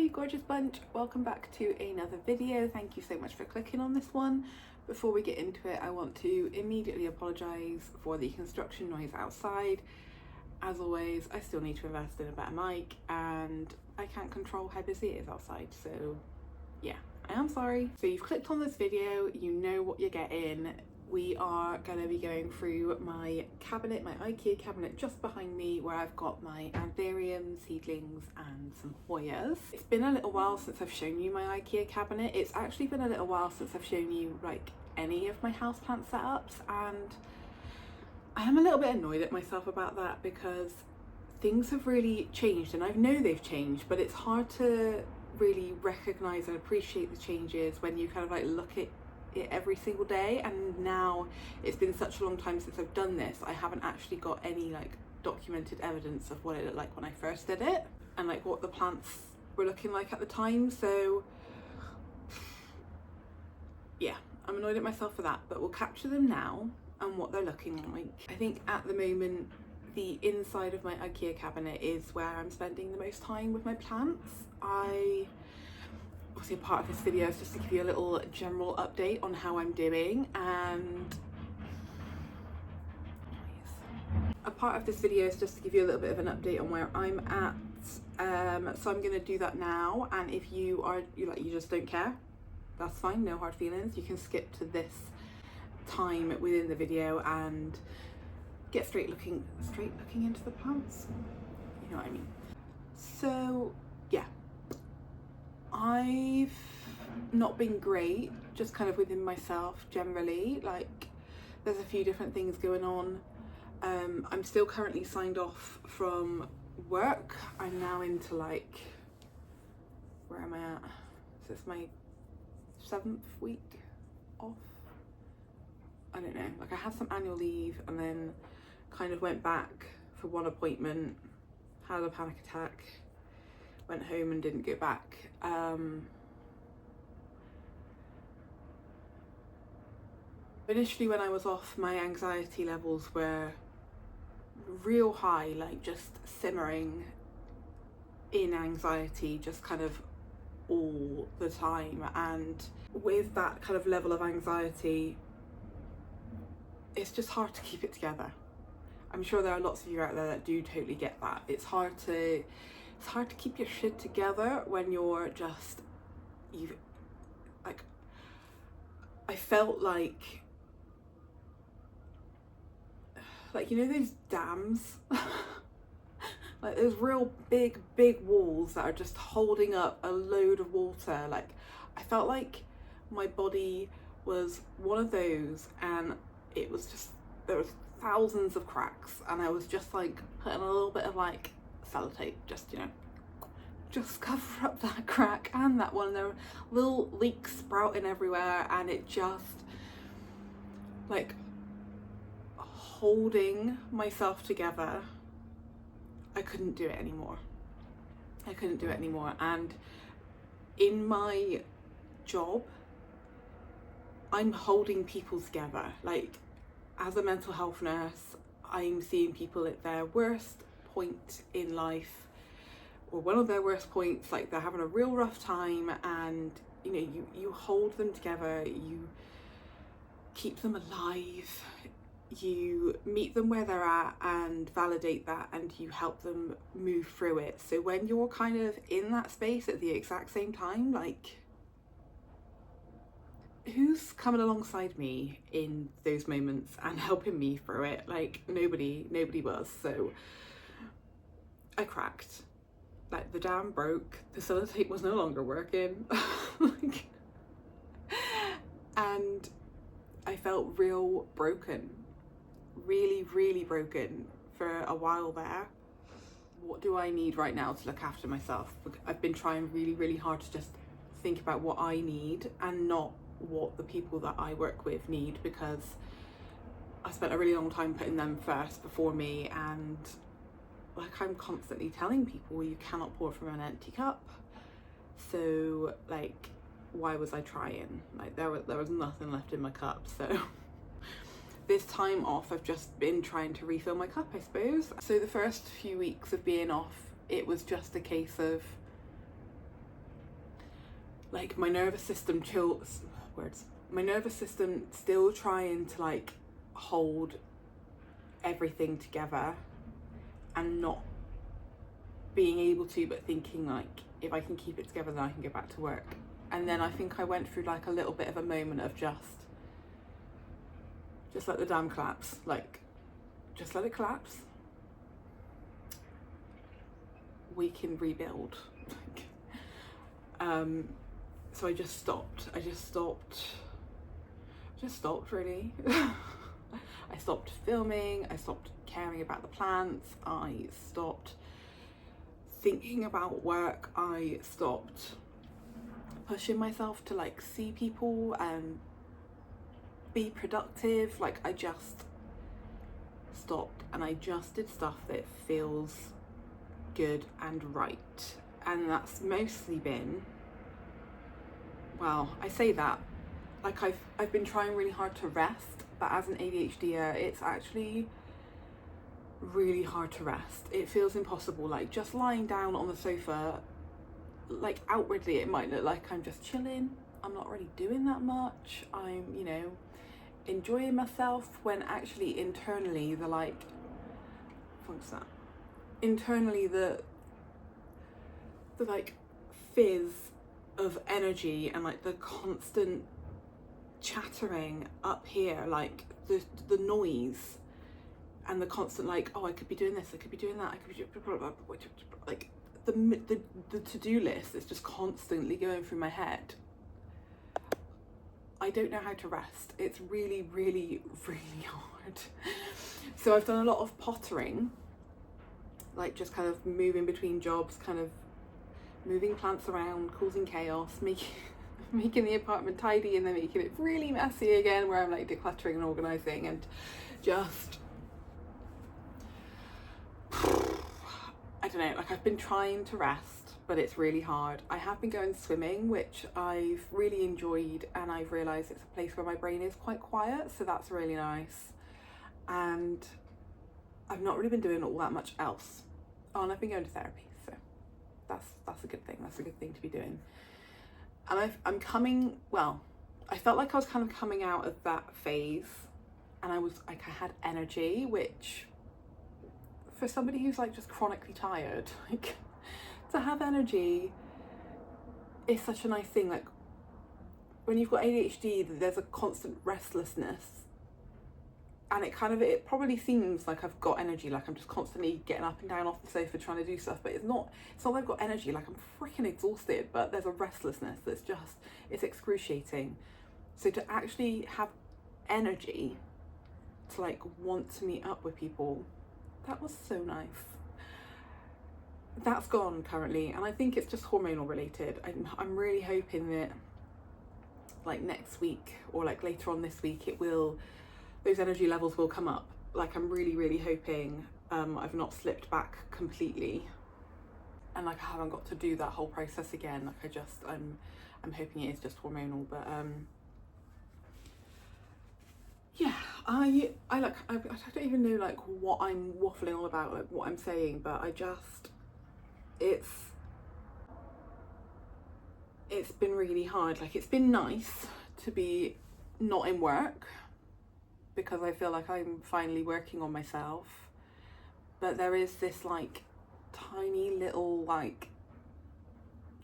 Hey gorgeous bunch, welcome back to another video. Thank you so much for clicking on this one. Before we get into it, I want to immediately apologise for the construction noise outside. As always, I still need to invest in a better mic and I can't control how busy it is outside, so yeah, I am sorry. So you've clicked on this video, you know what you're getting. We are going to be going through my cabinet, my Ikea cabinet just behind me, where I've got my anthurium, seedlings and some Hoyas. It's been a little while since I've shown you my Ikea cabinet. It's actually been a little while since I've shown you like any of my houseplant setups, and I am a little bit annoyed at myself about that because things have really changed, and I know they've changed, but it's hard to really recognise and appreciate the changes when you kind of like look at it every single day. And now it's been such a long time since I've done this, I haven't actually got any like documented evidence of what it looked like when I first did it and like what the plants were looking like at the time. So yeah, I'm annoyed at myself for that, but we'll capture them now and what they're looking like. I think at the moment the inside of my Ikea cabinet is where I'm spending the most time with my plants. Obviously a part of this video is just to give you a little general update on how I'm doing, and a part of this video is just to give you a little bit of an update on where I'm at. So I'm going to do that now, and if you just don't care, that's fine, no hard feelings. You can skip to this time within the video and get straight looking into the plants, you know what I mean. So yeah, I've not been great, just kind of within myself generally. Like there's a few different things going on. I'm still currently signed off from work. I'm now into like, where am I at? So it's my 7th week off. I don't know, like I had some annual leave and then kind of went back for one appointment, had a panic attack, went home and didn't go back. Initially when I was off, my anxiety levels were real high, like just simmering in anxiety, just kind of all the time. And with that kind of level of anxiety, it's just hard to keep it together. I'm sure there are lots of you out there that do totally get that. It's hard to keep your shit together when you're just, I felt like you know those dams? Like those real big walls that are just holding up a load of water. Like I felt like my body was one of those, and it was just, there was thousands of cracks, and I was just like putting a little bit of like sellotape, just, you know, just cover up that crack and that one. There were little leaks sprouting everywhere, and it just like holding myself together. I couldn't do it anymore. And in my job, I'm holding people together. Like as a mental health nurse, I'm seeing people at their worst point in life, or one of their worst points, like they're having a real rough time, and you know, you hold them together, you keep them alive, you meet them where they're at and validate that, and you help them move through it. So when you're kind of in that space at the exact same time, like who's coming alongside me in those moments and helping me through it? Like nobody was. So I cracked. Like the dam broke, the sellotape was no longer working. And I felt real broken, really broken for a while there. What do I need right now to look after myself? I've been trying really hard to just think about what I need and not what the people that I work with need, because I spent a really long time putting them first before me, and like I'm constantly telling people you cannot pour from an empty cup. So like, why was I trying? Like there was nothing left in my cup. So this time off, I've just been trying to refill my cup, I suppose. So the first few weeks of being off, it was just a case of like my nervous system my nervous system still trying to like hold everything together and not being able to, but thinking like, if I can keep it together then I can go back to work. And then I think I went through like a little bit of a moment of just let the dam collapse, like just let it collapse, we can rebuild. So I just stopped really. I stopped filming, I stopped caring about the plants, I stopped thinking about work, I stopped pushing myself to like see people and be productive. Like I just stopped and I just did stuff that feels good and right. And that's mostly been, well, I say that like I've been trying really hard to rest, but as an ADHDer it's actually really hard to rest. It feels impossible. Like just lying down on the sofa, like outwardly it might look like I'm just chilling, I'm not really doing that much, I'm, you know, enjoying myself, when actually internally the like, what's that, internally the like fizz of energy and like the constant chattering up here, like the noise and the constant like, oh I could be doing this, I could be doing that, I could be doing like the to-do list is just constantly going through my head. I don't know how to rest. It's really, really, really hard. So I've done a lot of pottering, like just kind of moving between jobs, kind of moving plants around, causing chaos, making the apartment tidy and then making it really messy again, where I'm like decluttering and organising and just, I don't know, like I've been trying to rest, but it's really hard. I have been going swimming, which I've really enjoyed, and I've realised it's a place where my brain is quite quiet, so that's really nice. And I've not really been doing all that much else. Oh, and I've been going to therapy, so that's a good thing. That's a good thing to be doing. And I'm coming, well, I felt like I was kind of coming out of that phase, and I was like, I had energy, which for somebody who's like just chronically tired, like to have energy is such a nice thing. Like when you've got ADHD, there's a constant restlessness, and it probably seems like I've got energy, like I'm just constantly getting up and down off the sofa trying to do stuff, but it's not that I've got energy, like I'm freaking exhausted, but there's a restlessness that's just, it's excruciating. So to actually have energy to like want to meet up with people, that was so nice. That's gone currently, and I think it's just hormonal related. I'm really hoping that like next week or like later on this week those energy levels will come up. Like I'm really, really hoping I've not slipped back completely, and like I haven't got to do that whole process again. Like I'm hoping it is just hormonal, but yeah, I don't even know like what I'm waffling on about, like what I'm saying, but I just, it's been really hard. Like it's been nice to be not in work, because I feel like I'm finally working on myself, but there is this like tiny little like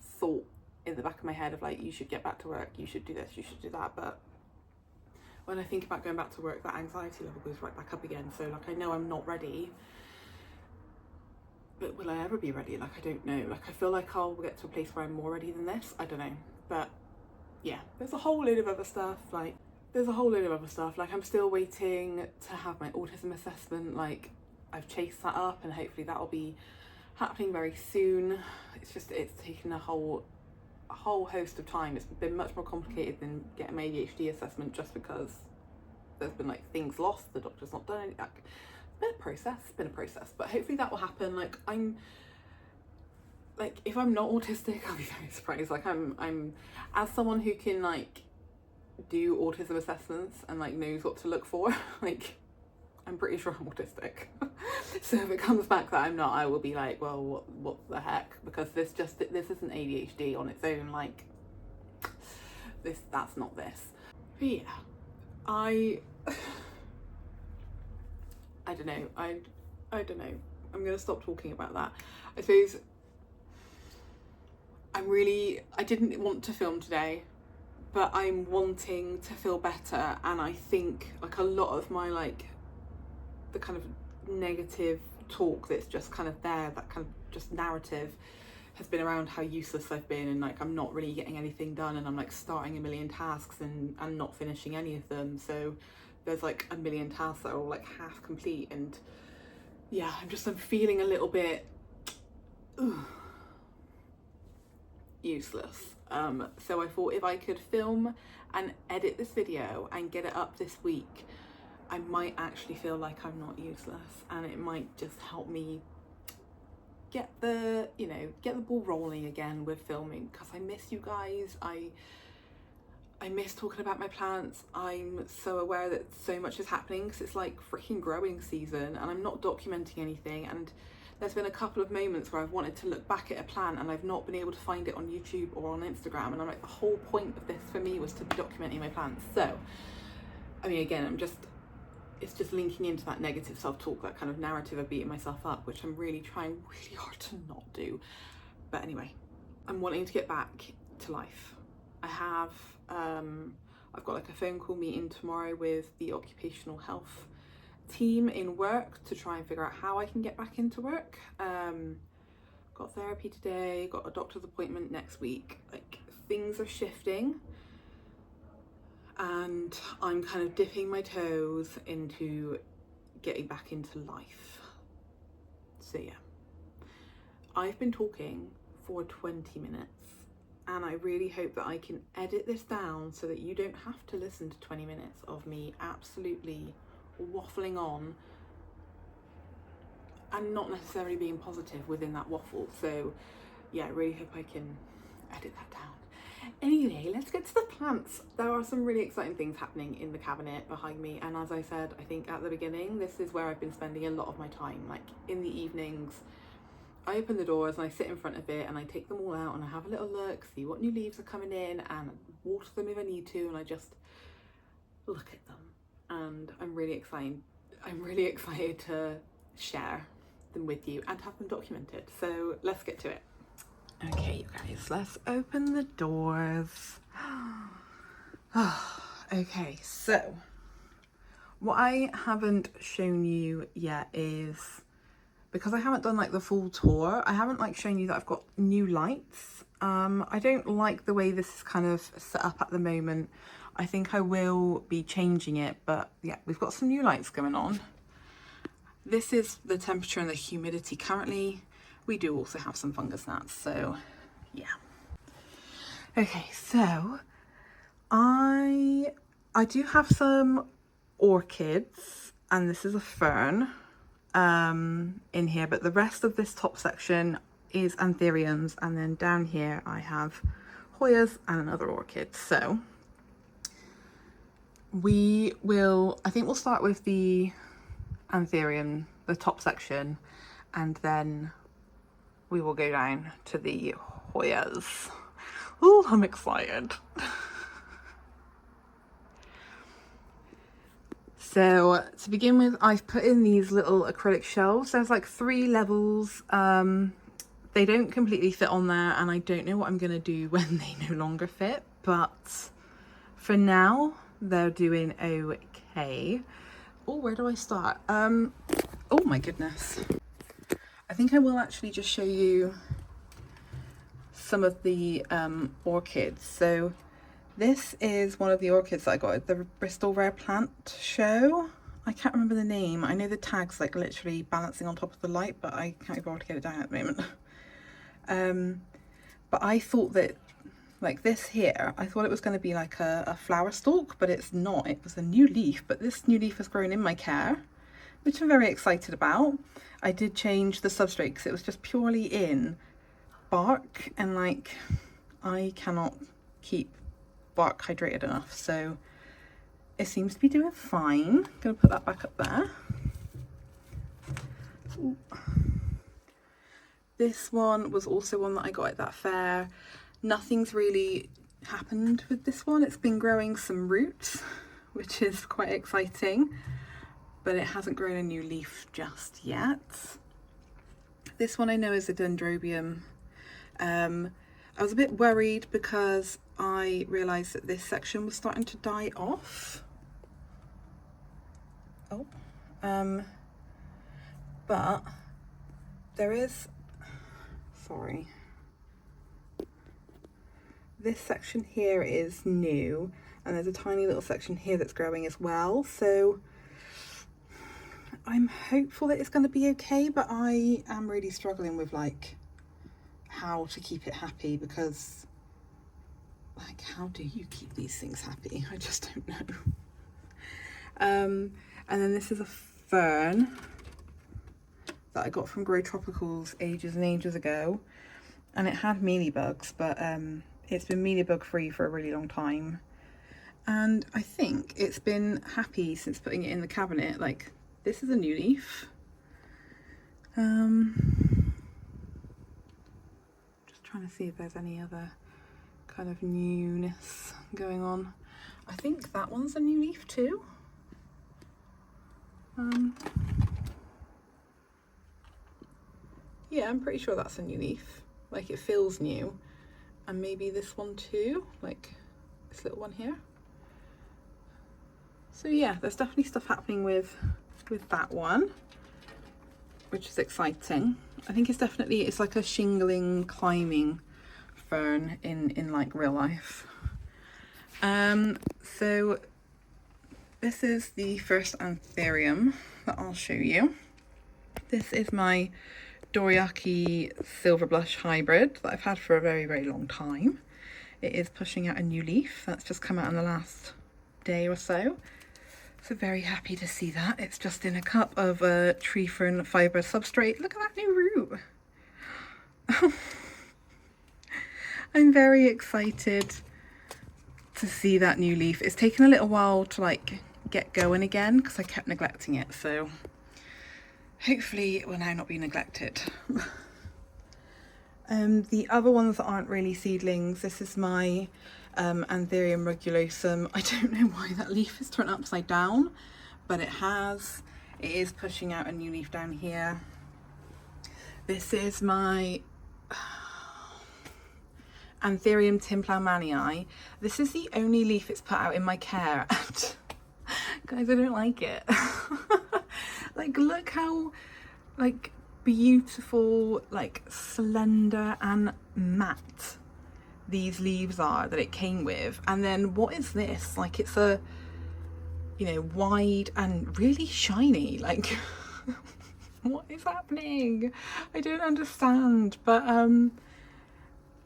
thought in the back of my head of like, you should get back to work, you should do this, you should do that. But when I think about going back to work, that anxiety level goes right back up again. So like I know I'm not ready, but will I ever be ready? Like I don't know. Like I feel like I'll get to a place where I'm more ready than this, I don't know. But yeah, there's a whole load of other stuff, like I'm still waiting to have my autism assessment. Like I've chased that up, and hopefully that'll be happening very soon. It's taken a whole host of time. It's been much more complicated than getting my ADHD assessment, just because there's been like things lost, the doctor's not done anything. Like, it's been a process, but hopefully that will happen. Like I'm like, if I'm not autistic, I'll be very surprised. Like I'm as someone who can like do autism assessments and like knows what to look for, like I'm pretty sure I'm autistic. So if it comes back that I'm not, I will be like, well, what the heck, because this isn't ADHD on its own. Like that's not this. But yeah, I don't know. I don't know. I'm gonna stop talking about that. I suppose I didn't want to film today, but I'm wanting to feel better, and I think like a lot of my like the kind of negative talk that's just kind of there, that kind of just narrative, has been around how useless I've been, and like I'm not really getting anything done, and I'm like starting a million tasks and not finishing any of them. So there's like a million tasks that are all like half complete, and yeah, I'm feeling a little bit useless. So I thought if I could film and edit this video and get it up this week, I might actually feel like I'm not useless, and it might just help me get the ball rolling again with filming, because I miss you guys. I miss talking about my plants. I'm so aware that so much is happening because it's like freaking growing season, and I'm not documenting anything, and there's been a couple of moments where I've wanted to look back at a plant and I've not been able to find it on YouTube or on Instagram, and I'm like, the whole point of this for me was to be documenting my plants. So I mean, again, it's just linking into that negative self-talk, that kind of narrative of beating myself up, which I'm really trying really hard to not do. But anyway, I'm wanting to get back to life. I've got like a phone call meeting tomorrow with the occupational health team in work to try and figure out how I can get back into work. Got therapy today, got a doctor's appointment next week. Like, things are shifting, and I'm kind of dipping my toes into getting back into life. So yeah, I've been talking for 20 minutes, and I really hope that I can edit this down so that you don't have to listen to 20 minutes of me absolutely waffling on and not necessarily being positive within that waffle. So yeah, I really hope I can edit that down. Anyway, let's get to the plants. There are some really exciting things happening in the cabinet behind me, and as I said, I think at the beginning, this is where I've been spending a lot of my time. Like, in the evenings, I open the doors and I sit in front of it and I take them all out and I have a little look, see what new leaves are coming in, and water them if I need to, and I just look at them. And I'm really excited to share them with you and have them documented. So let's get to it. Okay, you guys, let's open the doors. Okay, so what I haven't shown you yet is, because I haven't done like the full tour, I haven't like shown you that I've got new lights. I don't like the way this is kind of set up at the moment. I think I will be changing it, but yeah, we've got some new lights going on. This is the temperature and the humidity currently. We do also have some fungus gnats, so yeah. Okay, so I do have some orchids, and this is a fern in here, but the rest of this top section is anthuriums, and then down here I have Hoyas and another orchid. So I think we'll start with the anthurium, the top section, and then we will go down to the Hoyas. Oh, I'm excited. So to begin with, I've put in these little acrylic shelves. There's like 3 levels. They don't completely fit on there, and I don't know what I'm gonna do when they no longer fit, but for now they're doing okay. Oh, where do I start? Oh my goodness. I think I will actually just show you some of the orchids. So this is one of the orchids that I got at the Bristol Rare Plant show. I can't remember the name. I know the tag's like literally balancing on top of the light, but I can't be bothered to get it down at the moment. But I thought that, like this here, I thought it was going to be like a flower stalk, but it's not. It was a new leaf, but this new leaf has grown in my care, which I'm very excited about. I did change the substrate because it was just purely in bark, and like I cannot keep bark hydrated enough, so it seems to be doing fine. I'm gonna put that back up there. Ooh. This one was also one that I got at that fair. Nothing's really happened with this one. It's been growing some roots, which is quite exciting, but it hasn't grown a new leaf just yet. This one I know is a dendrobium. I was a bit worried because I realised that this section was starting to die off. Oh, but there is, sorry, this section here is new, and there's a tiny little section here that's growing as well, so I'm hopeful that it's going to be okay, but I am really struggling with like how to keep it happy, because like, how do you keep these things happy? I just don't know. And then this is a fern that I got from Grow Tropicals ages and ages ago, and it had mealybugs, but it's been mealybug free for a really long time, and I think it's been happy since putting it in the cabinet. Like, this is a new leaf. Just trying to see if there's any other kind of newness going on. I think that one's a new leaf too. Yeah, I'm pretty sure that's a new leaf. Like, it feels new. And maybe this one too, like this little one here. So yeah, there's definitely stuff happening with that one, which is exciting. I think it's like a shingling climbing fern in like real life. So this is the first anthurium that I'll show you. This is my Dorayaki Silver Blush hybrid that I've had for a very, very long time. It is pushing out a new leaf that's just come out in the last day or so. So very happy to see that. It's just in a cup of tree fern fibre substrate. Look at that new root. I'm very excited to see that new leaf. It's taken a little while to like get going again because I kept neglecting it, so hopefully it will now not be neglected. The other ones that aren't really seedlings, this is my Anthurium rugulosum. I don't know why that leaf is turned upside down, but it has. It is pushing out a new leaf down here. This is my Anthurium timplaumanii. This is the only leaf it's put out in my care, and guys, I don't like it. Like, look how like beautiful, like slender and matte these leaves are that it came with. And then what is this? Like, it's a, you know, wide and really shiny. Like, what is happening? I don't understand. But I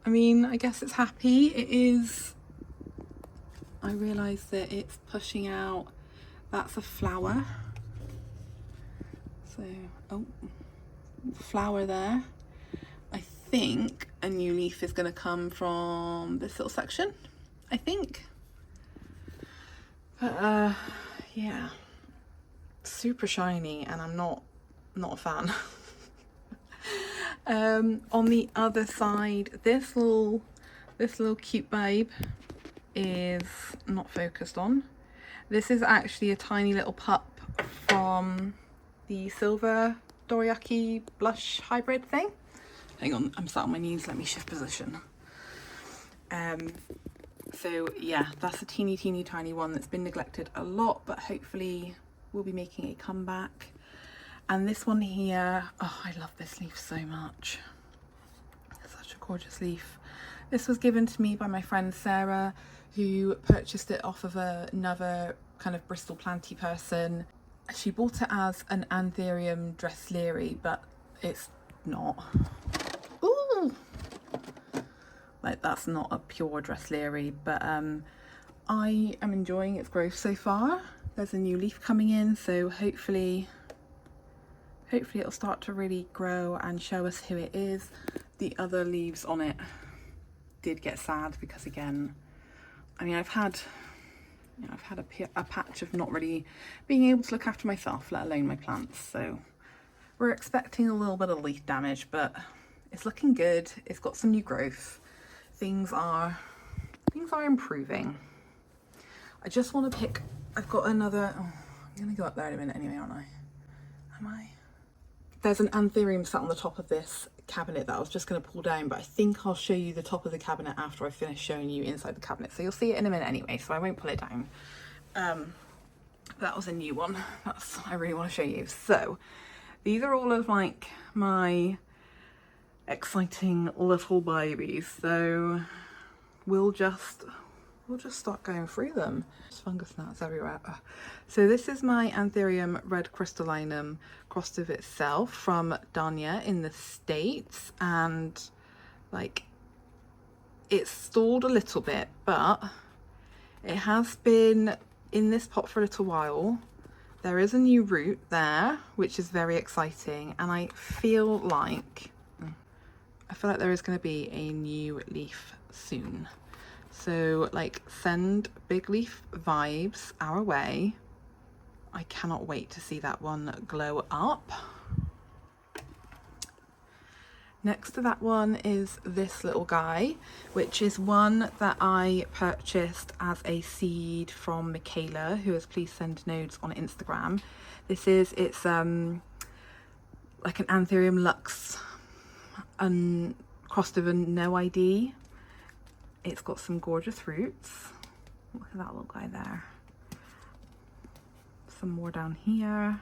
mean, I guess it's happy. It is. I realise that it's pushing out. That's a flower. So, oh, flower there. I think a new leaf is going to come from this little section, I think. But yeah, super shiny, and I'm not a fan. On the other side, this little cute babe is not focused on. This is actually a tiny little pup from the silver Dorayaki blush hybrid thing. Hang on, I'm sat on my knees, let me shift position. So yeah, that's a teeny tiny one that's been neglected a lot, but hopefully will be making a comeback. And this one here, oh, I love this leaf so much. It's such a gorgeous leaf. This was given to me by my friend Sarah, who purchased it off of another kind of Bristol planty person. She bought it as an Anthurium Dressleri, but it's not. Ooh! Like, that's not a pure Dressleri, but I am enjoying its growth so far. There's a new leaf coming in, so hopefully it'll start to really grow and show us who it is. The other leaves on it did get sad because, again, I mean, I've had a patch of not really being able to look after myself, let alone my plants. So we're expecting a little bit of leaf damage, but it's looking good. It's got some new growth. Things are things are improving. I just want to pick, I've got another, oh, I'm going to go up there in a minute anyway, aren't I? Am I? There's an anthurium sat on the top of this cabinet that I was just going to pull down, but I think I'll show you the top of the cabinet after I finish showing you inside the cabinet. So you'll see it in a minute anyway, so I won't pull it down. That was a new one. I really want to show you. So these are all of like my exciting little babies. So we'll just start going through them. There's fungus gnats everywhere. So this is my Anthurium red crystallinum crostive itself from Danya in the States, and like it's stalled a little bit, but it has been in this pot for a little while. There is a new root there, which is very exciting, and I feel like there is going to be a new leaf soon. So like, send big leaf vibes our way. I cannot wait to see that one glow up. Next to that one is this little guy, which is one that I purchased as a seed from Michaela, who has Please Send Nodes on Instagram. It's like an Anthurium Lux crossed with a no ID. It's got some gorgeous roots. Look at that little guy there. Some more down here.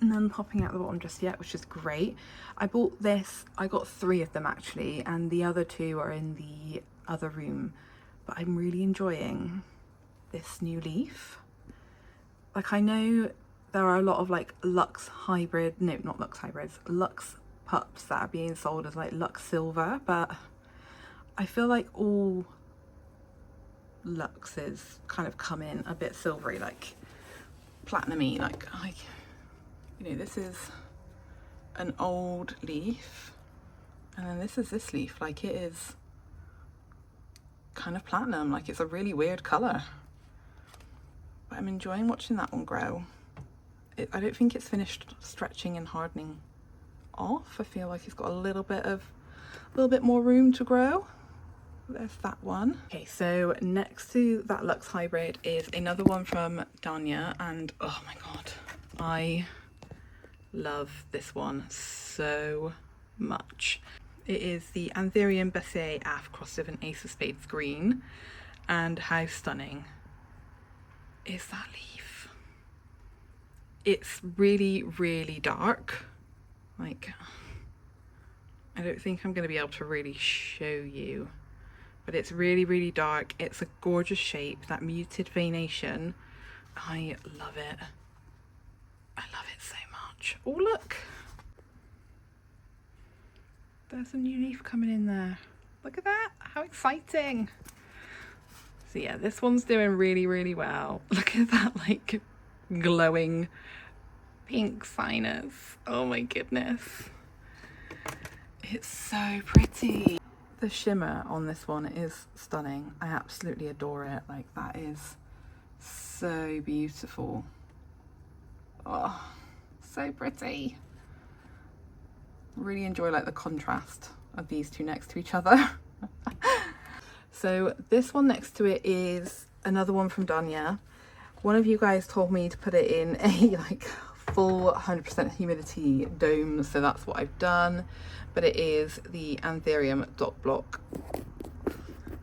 None popping out the bottom just yet, which is great. I bought this, I got 3 of them actually, and the other 2 are in the other room. But I'm really enjoying this new leaf. Like, I know there are a lot of like Lux hybrid, no, not Lux hybrids, Lux pups that are being sold as like Lux Silver, but I feel like all Luxes kind of come in a bit silvery, like platinumy, like you know, this is an old leaf, and then this is this leaf, like it is kind of platinum, like it's a really weird colour. But I'm enjoying watching that one grow. I don't think it's finished stretching and hardening off. I feel like it's got a little bit more room to grow. There's that one. Okay, so next to that Lux hybrid is another one from Danya, and oh my god, I love this one so much. It is the Anthurium Bessier Af crossed with an Ace of Spades green, and how stunning is that leaf? It's really, really dark. Like, I don't think I'm going to be able to really show you, but it's really, really dark. It's a gorgeous shape, that muted veination. I love it. I love it so much. Oh, look. There's a new leaf coming in there. Look at that. How exciting. So yeah, this one's doing really, really well. Look at that, like, glowing pink sinus. Oh my goodness. It's so pretty. The shimmer on this one is stunning. I absolutely adore it. Like, that is so beautiful. Oh, so pretty. Really enjoy like the contrast of these two next to each other. So this one next to it is another one from Danya. One of you guys told me to put it in a like full 100% humidity dome, so that's what I've done. But it is the Anthurium Dot Block.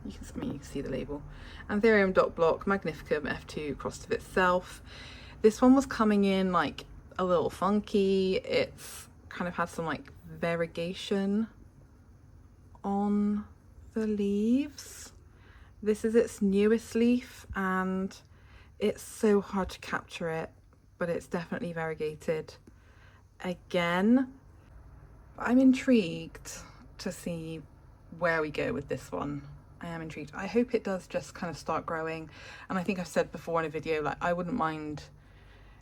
You can see the label. Anthurium Dot Block Magnificum F2 crossed with itself. This one was coming in like a little funky. It's kind of had some like variegation on the leaves. This is its newest leaf, and it's so hard to capture it, but it's definitely variegated again. I'm intrigued to see where we go with this one. I am intrigued. I hope it does just kind of start growing, and I think I've said before in a video, like, I wouldn't mind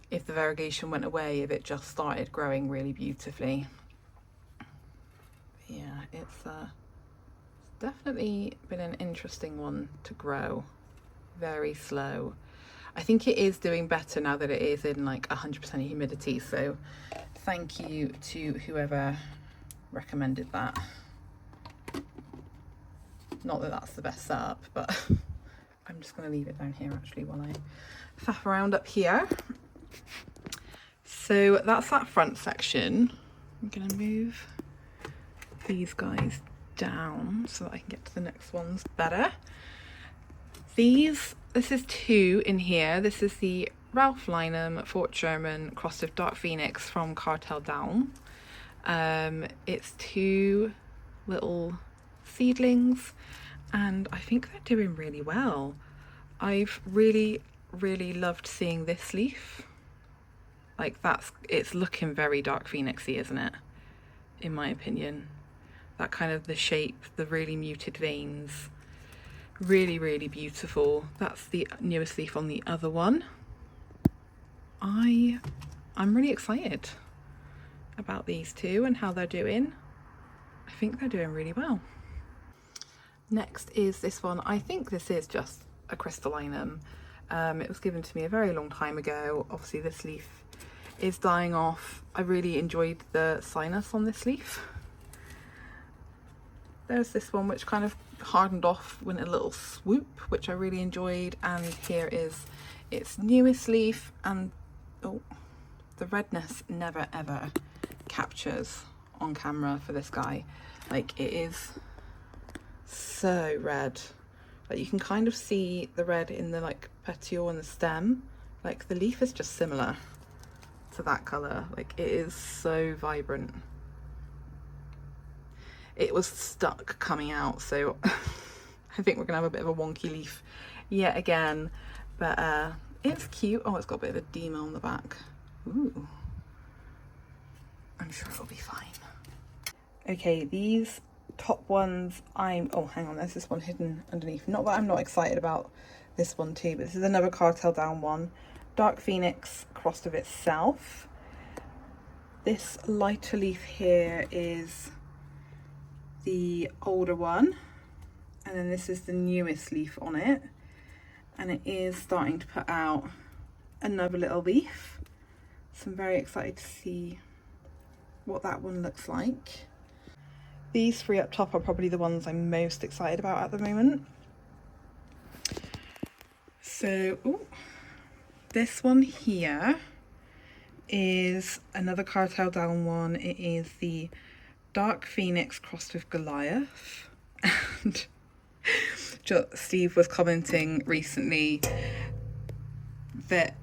if the variegation went away, if it just started growing really beautifully. Yeah, it's definitely been an interesting one to grow. Very slow. I think it is doing better now that it is in like 100% humidity, so thank you to whoever recommended that. Not that that's the best setup, but I'm just going to leave it down here actually while I faff around up here. So that's that front section. I'm going to move these guys down so that I can get to the next ones better. This is two in here. This is the Ralph Lynam Fort German crossed with Dark Phoenix from Cartel Down. It's two little seedlings and I think they're doing really well. I've really loved seeing this leaf. Like it's looking very Dark Phoenixy, isn't it? In my opinion. That kind of the shape, the really muted veins. Really beautiful. That's the newest leaf on the other one. I'm really excited about these two and how they're doing. I think they're doing really well. Next is this one. I think this is just a crystallinum. It was given to me a very long time ago. Obviously this leaf is dying off. I really enjoyed the sinus on this leaf. There's this one which kind of hardened off, went a little swoop, which I really enjoyed. And here is its newest leaf, and oh, the redness never ever captures on camera for this guy. Like, it is so red. Like, you can kind of see the red in the like petiole and the stem. Like, the leaf is just similar to that colour. Like, it is so vibrant. It was stuck coming out, so I think we're gonna have a bit of a wonky leaf yet again, but it's cute. Oh, it's got a bit of edema on the back. Ooh, I'm sure it'll be fine. Okay, these top ones, oh, hang on, there's this one hidden underneath. Not that I'm not excited about this one too, but this is another Cartel Down one. Dark Phoenix crossed with itself. This lighter leaf here is the older one, and then this is the newest leaf on it, and it is starting to put out another little leaf, so I'm very excited to see what that one looks like. These three up top are probably the ones I'm most excited about at the moment. So ooh, this one here is another Cartel Down one. It is the Dark Phoenix crossed with Goliath, and Steve was commenting recently that,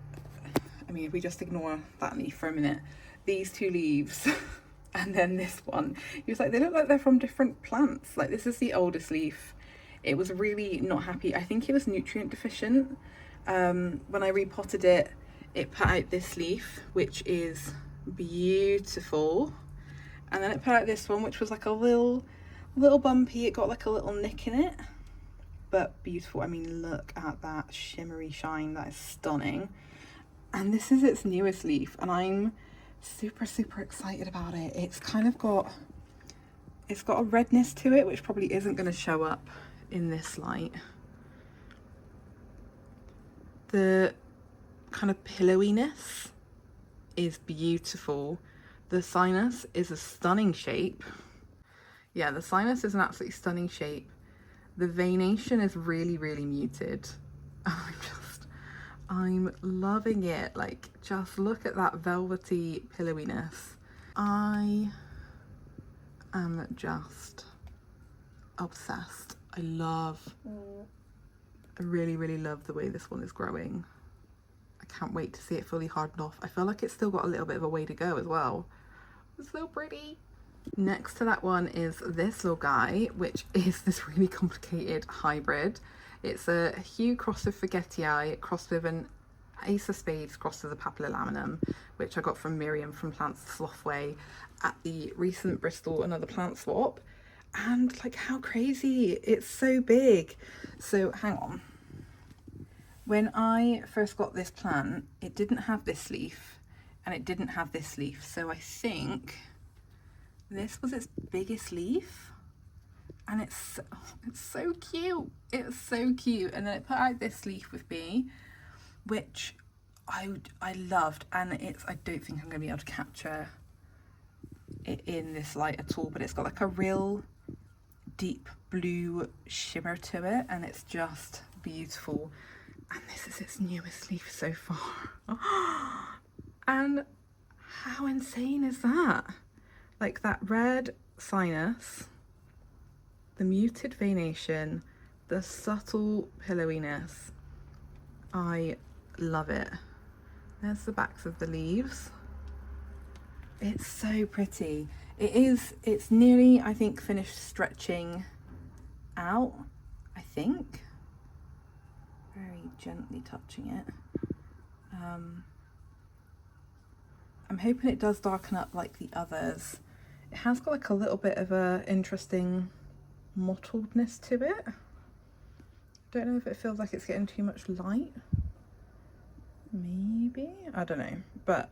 I mean, if we just ignore that leaf for a minute, these two leaves and then this one, he was like, they look like they're from different plants. Like, this is the oldest leaf. It was really not happy. I think it was nutrient deficient. When I repotted it, it put out this leaf, which is beautiful. And then it put out this one, which was like a little bumpy. It got like a little nick in it, but beautiful. I mean, look at that shimmery shine. That is stunning. And this is its newest leaf, and I'm super excited about it. It's kind of got, it's got a redness to it, which probably isn't going to show up in this light. The kind of pillowiness is beautiful. The sinus is a stunning shape. Yeah, the sinus is an absolutely stunning shape. The veination is really muted. I'm loving it. Like, just look at that velvety pillowiness. I am just obsessed. I really love the way this one is growing. I can't wait to see it fully hardened off. I feel like it's still got a little bit of a way to go as well. It's so pretty. Next to that one is this little guy, which is this really complicated hybrid. It's a Hue crossed with Forgetii, crossed with an Ace of Spades, crossed with a Papilolaminum, which I got from Miriam from Plants the Sloth Way at the recent Bristol Another Plant Swap. And like, how crazy, it's so big. So hang on. When I first got this plant, it didn't have this leaf and it didn't have this leaf. So I think this was its biggest leaf, and it's so cute. It's so cute. And then it put out this leaf with me, which I loved. And I don't think I'm gonna be able to capture it in this light at all, but it's got like a real deep blue shimmer to it, and it's just beautiful. And this is its newest leaf so far. And how insane is that? Like that red sinus, the muted veination, the subtle pillowiness. I love it. There's the backs of the leaves. It's so pretty. It's nearly, I think, finished stretching out, I think. Very gently touching it. I'm hoping it does darken up like the others. It has got like a little bit of a interesting mottledness to it. Don't know if it feels like it's getting too much light. Maybe, I don't know, but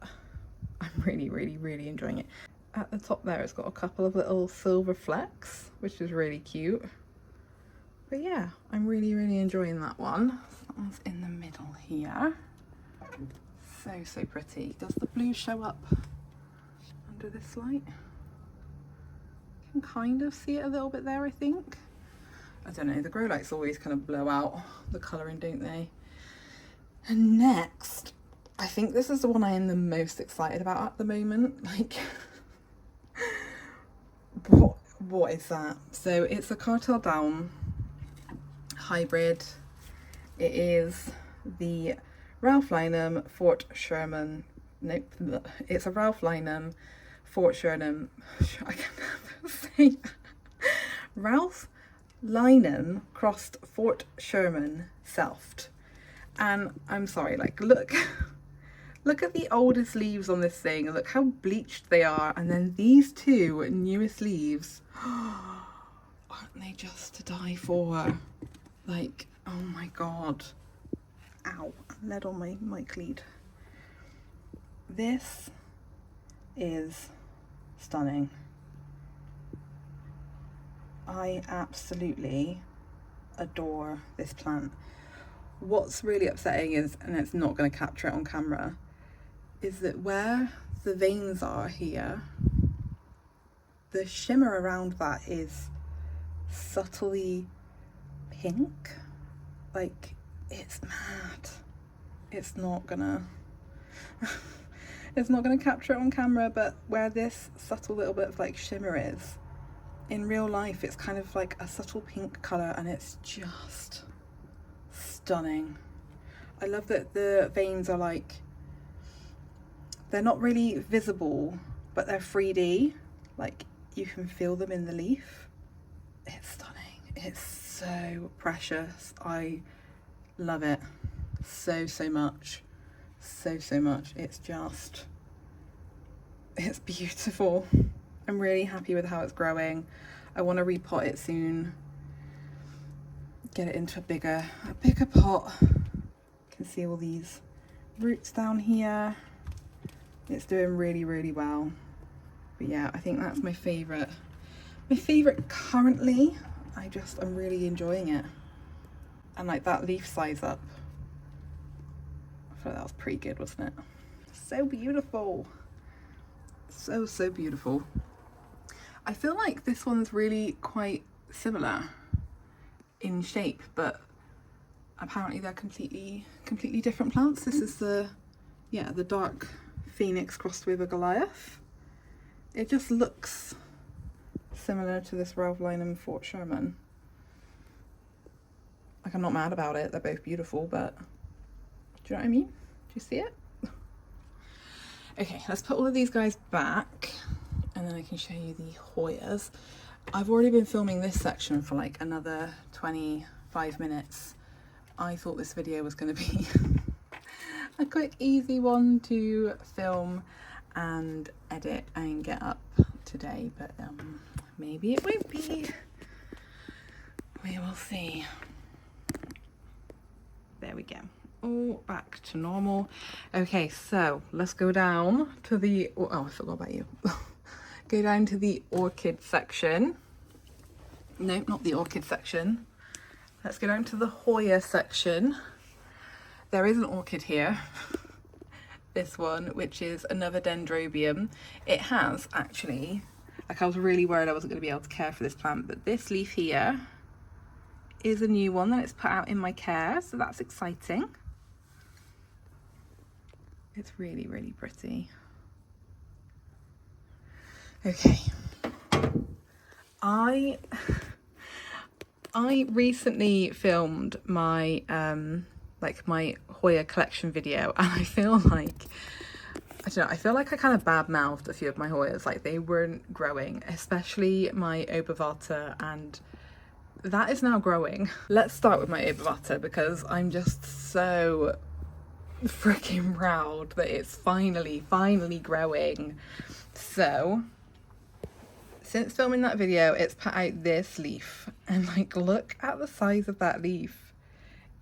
I'm really enjoying it. At the top there, it's got a couple of little silver flecks, which is really cute. But yeah, I'm really enjoying that one. So that one's in the middle here. So pretty. Does the blue show up under this light? You can kind of see it a little bit there, I think. I don't know, the grow lights always kind of blow out the colouring, don't they? And next, I think this is the one I am the most excited about at the moment. Like, what is that? So it's a Cartel Down hybrid. It is the Ralph Lynham Fort Sherman. Nope, it's a Ralph Lynham Fort Sherman. I can't say that. Ralph Lynham crossed Fort Sherman selfed. And I'm sorry, like, look at the oldest leaves on this thing, look how bleached they are, and then these two newest leaves, aren't they just to die for? Like, oh my god. Ow, lead on my mic lead. This is stunning. I absolutely adore this plant. What's really upsetting is, and it's not going to capture it on camera, is that where the veins are here, the shimmer around that is subtly pink. Like, it's mad. It's not gonna it's not gonna capture it on camera, but where this subtle little bit of like shimmer is, in real life it's kind of like a subtle pink colour, and it's just stunning. I love that the veins are like, they're not really visible, but they're 3D, like you can feel them in the leaf. It's stunning. It's so precious. I love it so much. So much. It's beautiful. I'm really happy with how it's growing. I want to repot it soon, get it into a bigger pot. You can see all these roots down here. It's doing really well. But yeah, I think that's my favorite currently. I'm really enjoying it. And like that leaf size up, I feel like that was pretty good, wasn't it? So beautiful. So beautiful. I feel like this one's really quite similar in shape, but apparently they're completely different plants. This is the dark phoenix crossed with a Goliath. It just looks similar to this Ralph Lynham Fort Sherman. Like, I'm not mad about it, they're both beautiful, but do you know what I mean? Do you see it? Okay, let's put all of these guys back, and then I can show you the Hoyas. I've already been filming this section for like another 25 minutes. I thought this video was going to be a quick, easy one to film and edit and get up today, but maybe it won't be. We will see. There we go. All back to normal. Okay, so let's go down to the, oh, I forgot about you. Go down to the orchid section. No, not the orchid section. Let's go down to the Hoya section. There is an orchid here. This one, which is another dendrobium. It has actually Like, I was really worried I wasn't going to be able to care for this plant, but this leaf here is a new one that it's put out in my care, so that's exciting. It's really, really pretty. Okay. I recently filmed my my Hoya collection video, and I feel like I kind of bad-mouthed a few of my Hoyas, like they weren't growing, especially my Obovata, and that is now growing. Let's start with my Obovata because I'm just so freaking proud that it's finally growing. So since filming that video, it's put out this leaf, and like, look at the size of that leaf.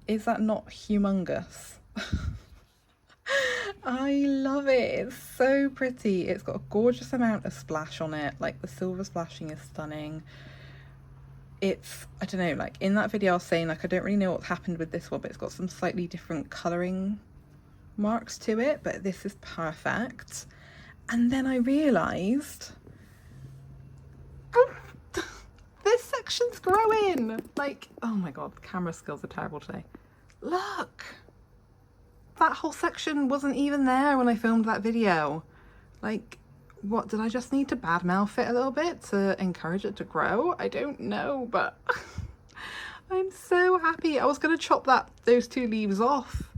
Is that not humongous? I love it. It's so pretty. It's got a gorgeous amount of splash on it. Like, the silver splashing is stunning. It's, I don't know, like in that video I was saying, like, I don't really know what happened with this one, but it's got some slightly different colouring marks to it, but this is perfect. And then I realised, oh, this section's growing. Like, oh my god, camera skills are terrible today. Look, that whole section wasn't even there when I filmed that video. Like, what, did I just need to badmouth it a little bit to encourage it to grow? I don't know, but I'm so happy. I was going to chop those two leaves off.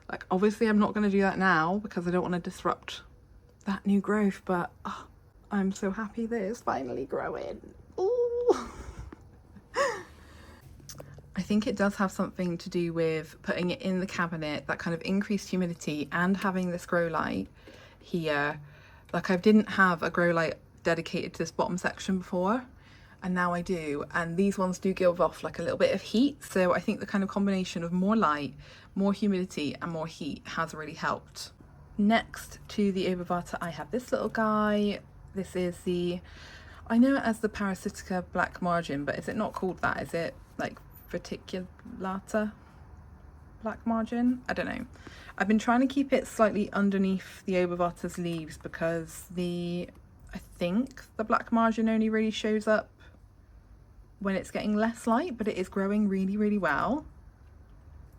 Like, obviously I'm not going to do that now because I don't want to disrupt that new growth, but oh, I'm so happy that it's finally growing. Ooh. I think it does have something to do with putting it in the cabinet, that kind of increased humidity, and having this grow light here. Like, I didn't have a grow light dedicated to this bottom section before, and now I do, and these ones do give off like a little bit of heat, so I think the kind of combination of more light, more humidity and more heat has really helped. Next to the Obovata, I have this little guy. This is I know it as the Parasitica black margin, but is it not called that? Is it like Verticulata black margin? I don't know. I've been trying to keep it slightly underneath the Obovata's leaves because I think the black margin only really shows up when it's getting less light, but it is growing really, really well.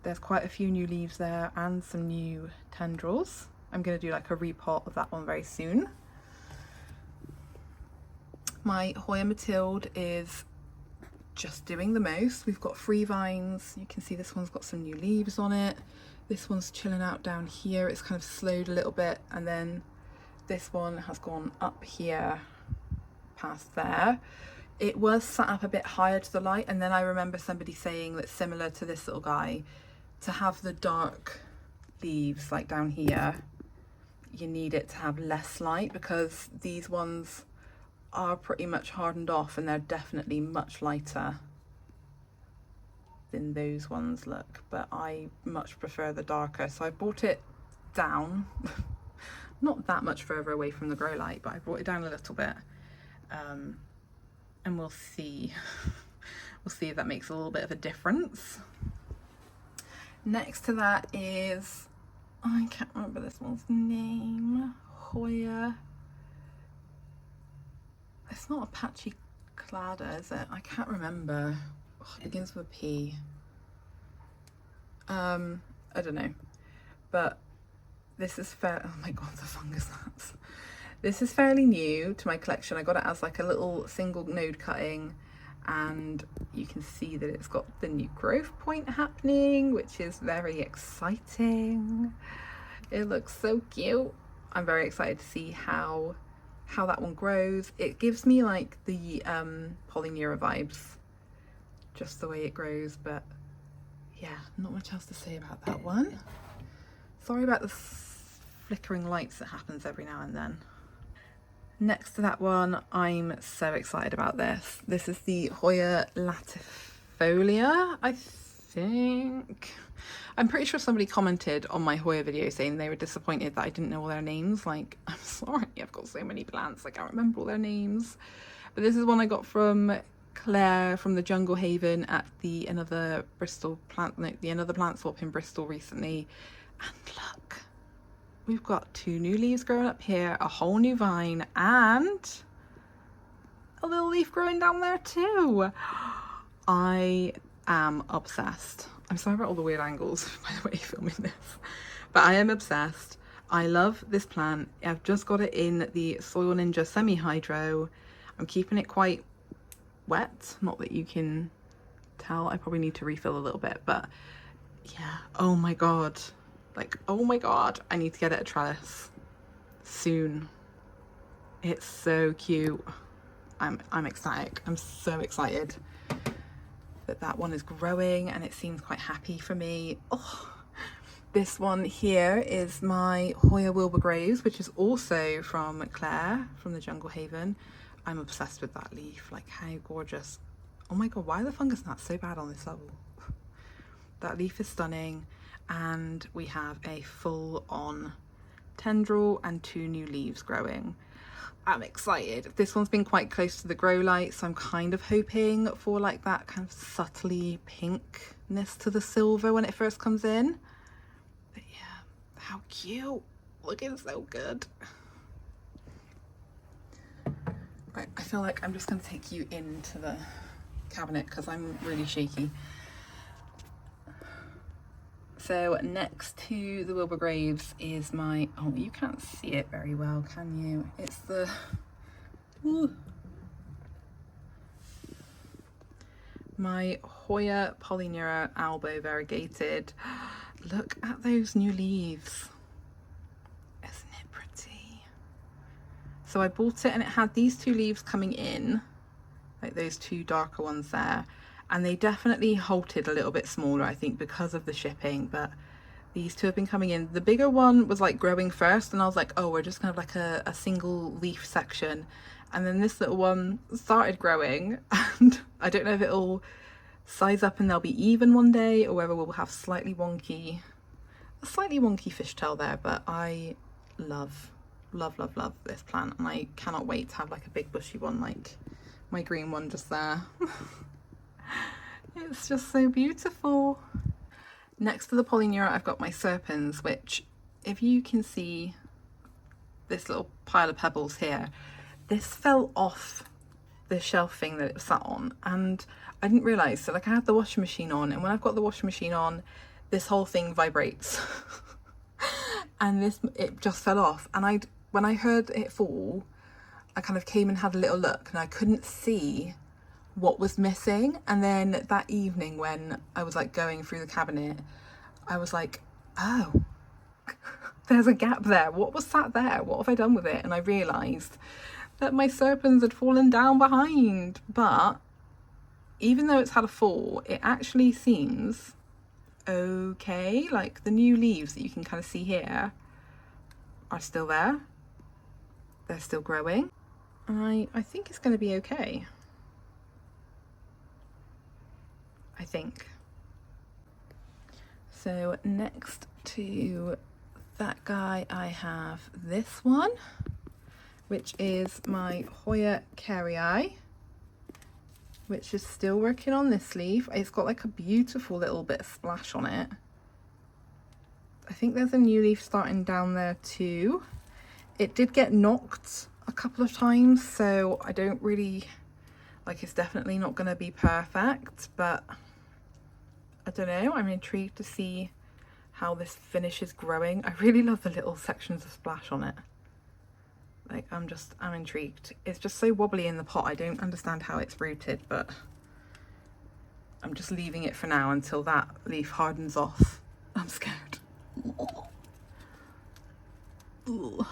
There's quite a few new leaves there and some new tendrils. I'm going to do like a repot of that one very soon. My Hoya Mathilde is just doing the most. We've got free vines. You can see this one's got some new leaves on it. This one's chilling out down here. It's kind of slowed a little bit, and then this one has gone up here past there. It was sat up a bit higher to the light, and then I remember somebody saying that similar to this little guy, to have the dark leaves like down here, you need it to have less light because these ones are pretty much hardened off and they're definitely much lighter than those ones look, but I much prefer the darker, so I brought it down not that much further away from the grow light, but I brought it down a little bit, and we'll see if that makes a little bit of a difference. Next to that is, I can't remember this one's name, Hoya, it's not Apache Clada, is it? I can't remember. Oh, it begins with a P. I don't know, but this is oh my god, the fungus gnats. This is fairly new to my collection. I got it as like a little single node cutting, and you can see that it's got the new growth point happening, which is very exciting. It looks so cute. I'm very excited to see how that one grows. It gives me like the Polyneura vibes, just the way it grows, but yeah, not much else to say about that one. Sorry about the flickering lights that happens every now and then. Next to that one, I'm so excited about this. This is the Hoya latifolia, I think. I'm pretty sure somebody commented on my Hoya video saying they were disappointed that I didn't know all their names. Like, I'm sorry, I've got so many plants, I can't remember all their names. But this is one I got from Claire from the Jungle Haven at the another plant swap in Bristol recently. And look, we've got two new leaves growing up here, a whole new vine, and a little leaf growing down there too. I am obsessed. I'm sorry about all the weird angles, by the way, filming this, but I am obsessed. I love this plant. I've just got it in the Soil Ninja semi-hydro. I'm keeping it quite wet, not that you can tell. I probably need to refill a little bit, but yeah, oh my god, like, oh my god, I need to get it a trellis soon. It's so cute. I'm ecstatic. I'm so excited that that one is growing and it seems quite happy for me. Oh, this one here is my Hoya Wilburgraves, which is also from Claire from the Jungle Haven. I'm obsessed with that leaf. Like, how gorgeous. Oh my god, why are the fungus gnats so bad on this level? That leaf is stunning, and we have a full-on tendril and 2 new leaves growing. I'm excited. This one's been quite close to the grow light, so I'm kind of hoping for like that kind of subtly pinkness to the silver when it first comes in. But yeah, how cute. Looking so good. Right, I feel like I'm just going to take you into the cabinet because I'm really shaky. So next to the Wilburgraves is my, oh, you can't see it very well, can you? It's the, ooh, my Hoya Polyneura Albo Variegated. Look at those new leaves. Isn't it pretty? So I bought it and it had these 2 leaves coming in, like those 2 darker ones there. And they definitely halted a little bit smaller, I think, because of the shipping, but these 2 have been coming in. The bigger one was like growing first, and I was like, oh, we're just kind of like a single leaf section. And then this little one started growing, and I don't know if it'll size up and they'll be even one day, or whether we'll have a slightly wonky fishtail there. But I love this plant, and I cannot wait to have like a big bushy one like my green one just there. It's just so beautiful. Next to the Polyneura, I've got my Serpens, which, if you can see this little pile of pebbles here, this fell off the shelf thing that it was sat on, and I didn't realise. So like, I had the washing machine on, and when I've got the washing machine on, this whole thing vibrates. And it just fell off, and when I heard it fall, I kind of came and had a little look, and I couldn't see what was missing. And then that evening when I was like going through the cabinet, I was like, oh, there's a gap there. What was sat there? What have I done with it? And I realised that my Serpens had fallen down behind. But even though it's had a fall, it actually seems okay. Like, the new leaves that you can kind of see here are still there. They're still growing. I think it's going to be okay. I think. So next to that guy, I have this one, which is my Hoya Carrii, which is still working on this leaf. It's got like a beautiful little bit of splash on it. I think there's a new leaf starting down there too. It did get knocked a couple of times, so I don't really, like, it's definitely not going to be perfect, but I don't know, I'm intrigued to see how this finishes growing. I really love the little sections of splash on it. Like, I'm intrigued. It's just so wobbly in the pot. I don't understand how it's rooted, but I'm just leaving it for now until that leaf hardens off. I'm scared. Ooh.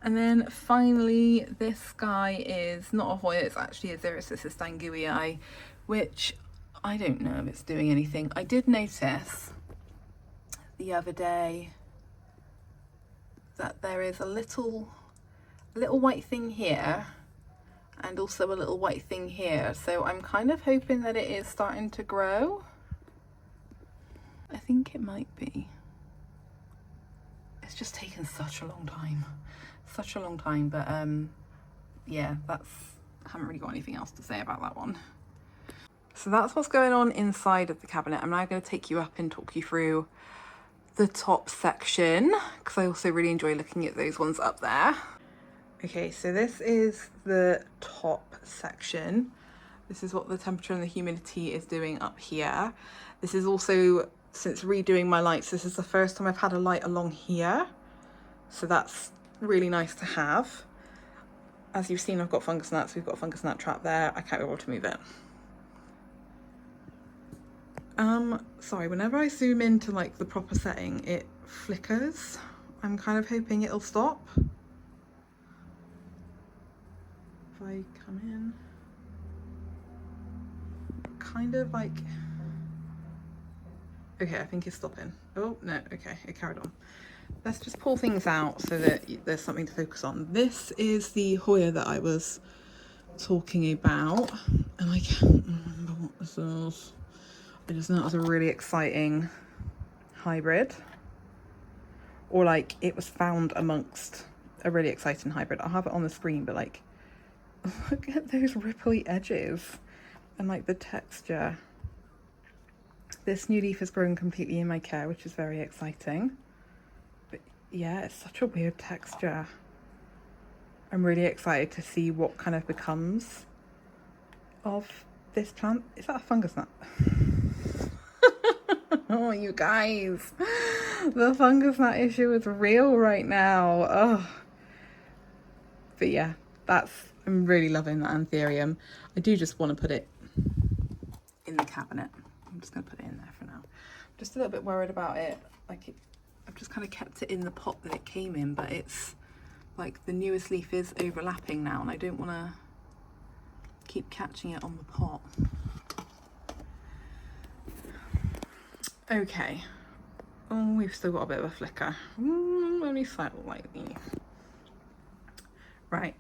And then finally, this guy is not a Hoya, it's actually a Xerxes stanguii, which I don't know if it's doing anything. I did notice the other day that there is a little white thing here and also a little white thing here. So I'm kind of hoping that it is starting to grow. I think it might be. It's just taken such a long time. Such a long time, but yeah, I haven't really got anything else to say about that one. So that's what's going on inside of the cabinet. I'm now going to take you up and talk you through the top section, because I also really enjoy looking at those ones up there. Okay, so this is the top section. This is what the temperature and the humidity is doing up here. This is also, since redoing my lights, this is the first time I've had a light along here. So that's really nice to have. As you've seen, I've got fungus gnats. We've got a fungus gnat trap there. I can't be able to move it. Sorry, whenever I zoom into like the proper setting, it flickers. I'm kind of hoping it'll stop. If I come in, kind of like, okay, I think it's stopping. Oh no, okay, it carried on. Let's just pull things out so that there's something to focus on. This is the Hoya that I was talking about, and I can't remember what this is. I just know it was a really exciting hybrid, or like it was found amongst a really exciting hybrid. I'll have it on the screen, but like, look at those ripply edges and like the texture. This new leaf has grown completely in my care, which is very exciting. But yeah, it's such a weird texture. I'm really excited to see what kind of becomes of this plant. Is that a fungus nut? Oh, you guys, the fungus gnat issue is real right now. Oh, but yeah, I'm really loving that anthurium. I do just want to put it in the cabinet. I'm just going to put it in there for now. I'm just a little bit worried about it. I've just kind of kept it in the pot that it came in, but it's like the newest leaf is overlapping now, and I don't want to keep catching it on the pot. Okay. Oh, we've still got a bit of a flicker. Only slightly. Right,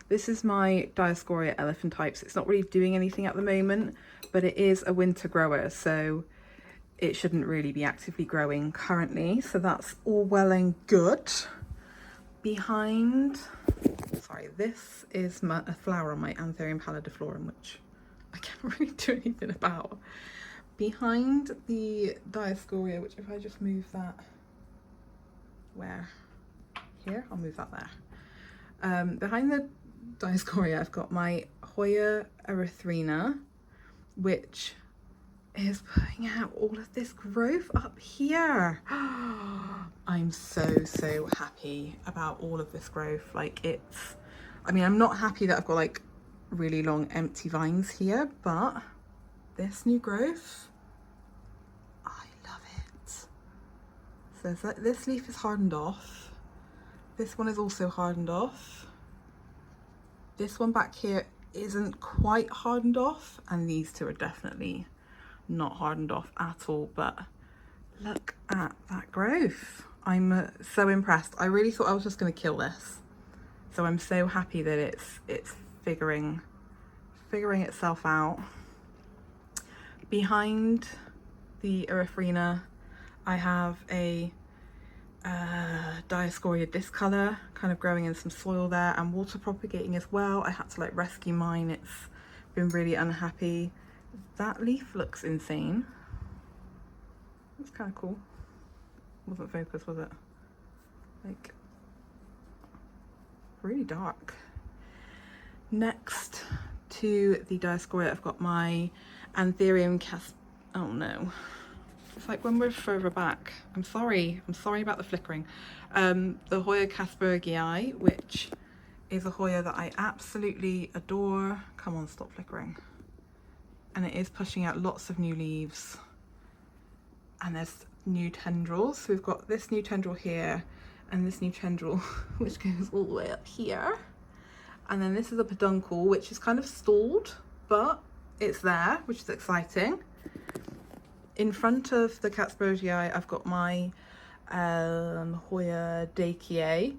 this is my Dioscorea elephantypes. It's not really doing anything at the moment, but it is a winter grower, so it shouldn't really be actively growing currently. So that's all well and good. Behind, sorry, this is a flower on my Anthurium pallidiflorum, which I can't really do anything about. Behind the Dioscorea, which if I just move that, where? Here? I'll move that there. Behind the Dioscorea, I've got my Hoya erythrina, which is putting out all of this growth up here. I'm so happy about all of this growth. Like I mean, I'm not happy that I've got like really long empty vines here, but this new growth, I love it. So it's like this leaf is hardened off. This one is also hardened off. This one back here isn't quite hardened off, and these two are definitely not hardened off at all, but look at that growth. I'm so impressed. I really thought I was just going to kill this. So I'm so happy that it's figuring itself out. Behind the erythrina, I have a Dioscorea discolor kind of growing in some soil there and water propagating as well. I had to like rescue mine. It's been really unhappy. That leaf looks insane. It's kind of cool. Wasn't focused, was it? Like really dark. Next to the Dioscorea, I've got my Anthurium oh no. It's like when we're further back. I'm sorry about the flickering. The Hoya Caspergii, which is a Hoya that I absolutely adore. Come on, stop flickering. And it is pushing out lots of new leaves. And there's new tendrils. So we've got this new tendril here and this new tendril, which goes all the way up here. And then this is a peduncle, which is kind of stalled, but it's there, which is exciting. In front of the Caspergii, I've got my Hoya Dakeae,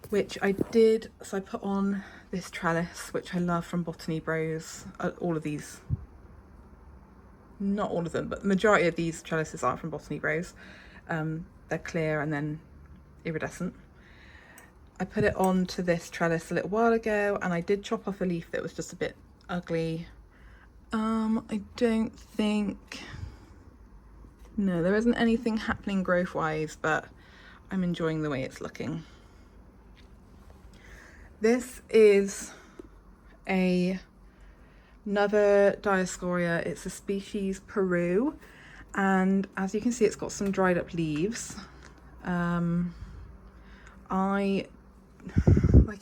which I put on this trellis, which I love from Botany Bros. All of these, not all of them, but the majority of these trellises are from Botany Bros. They're clear and then iridescent. I put it onto this trellis a little while ago, and I did chop off a leaf that was just a bit ugly. I don't think... No, there isn't anything happening growth-wise, but I'm enjoying the way it's looking. This is another Dioscorea. It's a species Peru, and as you can see, it's got some dried up leaves.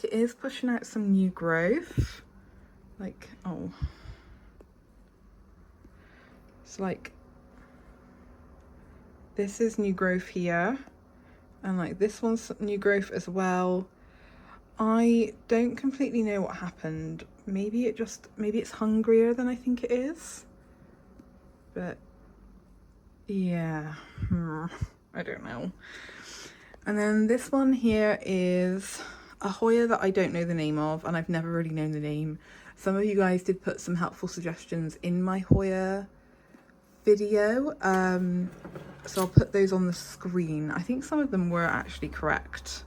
It is pushing out some new growth. This is new growth here, and this one's new growth as well. I don't completely know what happened. Maybe it's hungrier than I think it is. But yeah, I don't know. And then this one here is a Hoya that I don't know the name of, and I've never really known the name. Some of you guys did put some helpful suggestions in my Hoya video, so I'll put those on the screen. I think some of them were actually correct,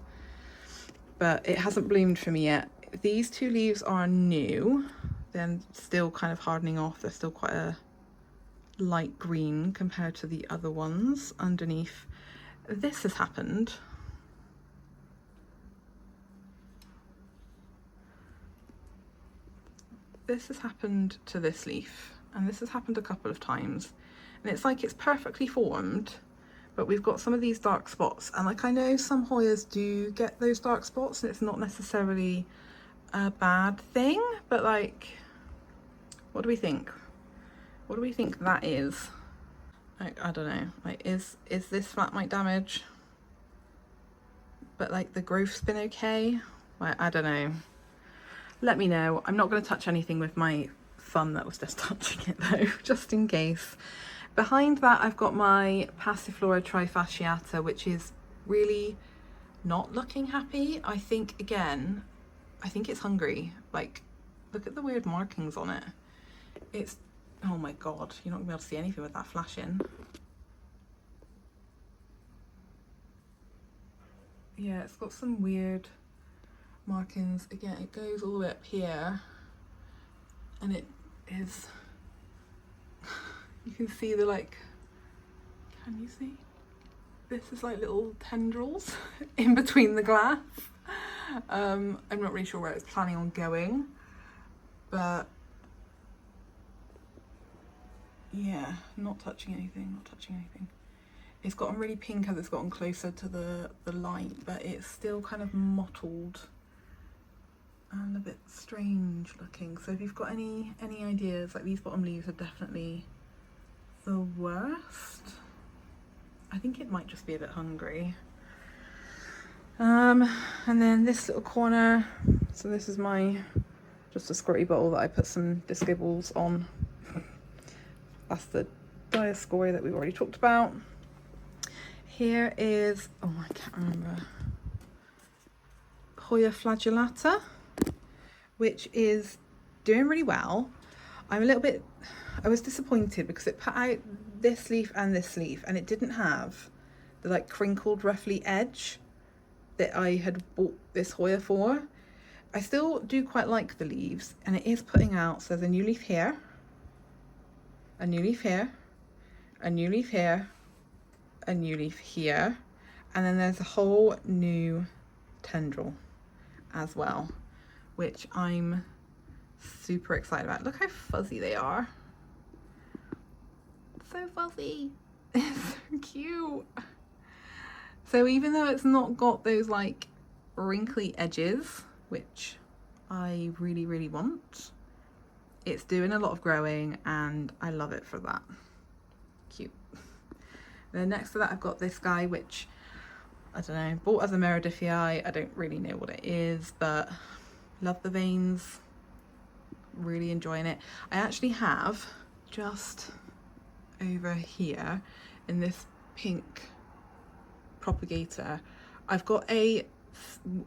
but it hasn't bloomed for me yet. These two leaves are new. They're still kind of hardening off. They're still quite a light green compared to the other ones underneath. This has happened. This has happened to this leaf, and this has happened a couple of times, and it's perfectly formed, but we've got some of these dark spots, and I know some Hoyas do get those dark spots, and it's not necessarily a bad thing, but what do we think? What do we think that is? I don't know. Is this flat mite damage? But the growth's been okay? I don't know. Let me know. I'm not going to touch anything with my thumb that was just touching it though, just in case. Behind that, I've got my Passiflora trifasciata, which is really not looking happy. I think it's hungry. Look at the weird markings on it. Oh my god, you're not gonna be able to see anything with that flashing. Yeah, it's got some weird markings. Again, it goes all the way up here, and it is, you can see the can you see? This is little tendrils in between the glass. I'm not really sure where it's planning on going, but yeah, not touching anything. It's gotten really pink as it's gotten closer to the light, but it's still kind of mottled and a bit strange looking. So if you've got any ideas, these bottom leaves are definitely the worst. I think it might just be a bit hungry. And then this little corner, so this is just a squirty bottle that I put some disco balls on. That's the Dioscorea that we've already talked about. Here is, I can't remember, Hoya flagellata, which is doing really well. I was disappointed because it put out this leaf, and it didn't have the crinkled ruffly edge that I had bought this Hoya for. I still do quite like the leaves, and it is putting out, so there's a new leaf here, a new leaf here, a new leaf here, a new leaf here, and then there's a whole new tendril as well, which I'm super excited about. Look how fuzzy they are. So fuzzy. It's so cute. So even though it's not got those wrinkly edges, which I really, really want, it's doing a lot of growing, and I love it for that. Cute. Then next to that, I've got this guy, which I don't know, bought as a Meredithii. I don't really know what it is, but love the veins, really enjoying it. I actually have just over here in this pink propagator, I've got a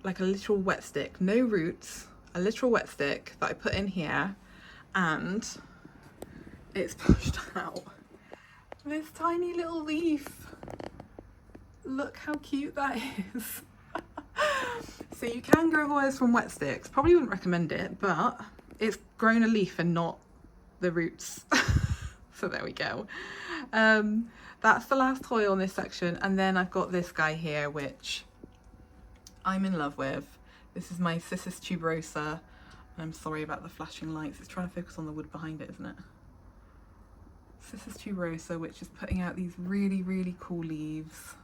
literal wet stick, no roots, a literal wet stick that I put in here, and it's pushed out this tiny little leaf. Look how cute that is. So you can grow Hoyas from wet sticks. Probably wouldn't recommend it, but it's grown a leaf and not the roots. So there we go. That's the last Hoya on this section, and then I've got this guy here, which I'm in love with. This is my Cissus tuberosa, and I'm sorry about the flashing lights. It's trying to focus on the wood behind it, isn't it? Cissus tuberosa, which is putting out these really, really cool leaves.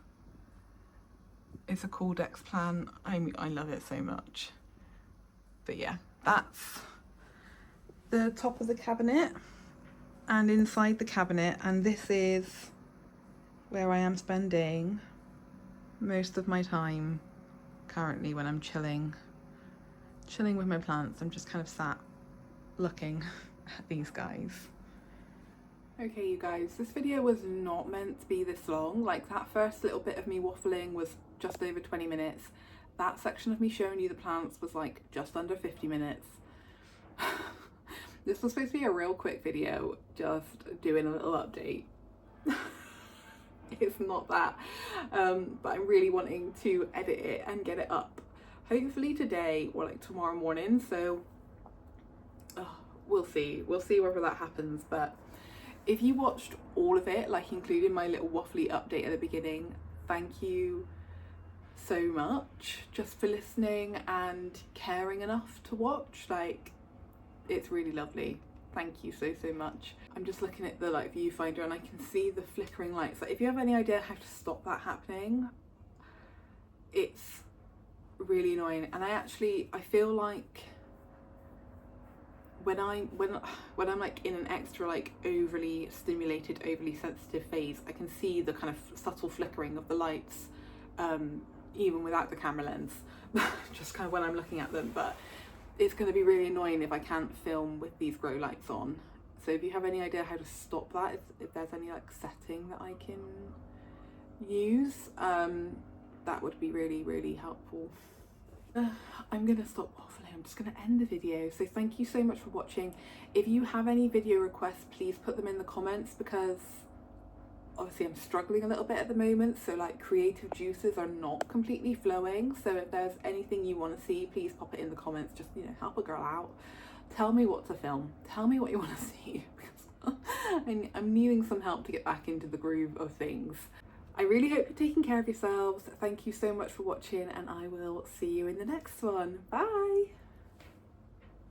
It's a Cordex plant. I love it so much. But yeah, that's the top of the cabinet and inside the cabinet, and this is where I am spending most of my time currently when I'm chilling with my plants. I'm just kind of sat looking at these guys. Okay, you guys, this video was not meant to be this long. Like, that first little bit of me waffling was just over 20 minutes. That section of me showing you the plants was like just under 50 minutes. This was supposed to be a real quick video, just doing a little update. It's not that, but I'm really wanting to edit it and get it up hopefully today or like tomorrow morning, so we'll see whether that happens. But if you watched all of it, like including my little waffly update at the beginning, thank you so much just for listening and caring enough to watch. Like, it's really lovely. Thank you so much. I'm just looking at the like viewfinder and I can see the flickering lights. Like, if you have any idea how to stop that happening, it's really annoying. And I feel like when I'm like in an extra like overly stimulated, overly sensitive phase, I can see the kind of subtle flickering of the lights even without the camera lens, just kind of when I'm looking at them. But it's going to be really annoying if I can't film with these grow lights on. So if you have any idea how to stop that, if there's any like setting that I can use, that would be really helpful. I'm gonna stop waffling. I'm just gonna end the video. So thank you so much for watching. If you have any video requests, please put them in the comments, because obviously I'm struggling a little bit at the moment, so like creative juices are not completely flowing. So if there's anything you want to see, please pop it in the comments. Just, you know, help a girl out. Tell me what to film. Tell me what you want to see, because I'm needing some help to get back into the groove of things. I really hope you're taking care of yourselves. Thank you so much for watching, and I will see you in the next one. Bye!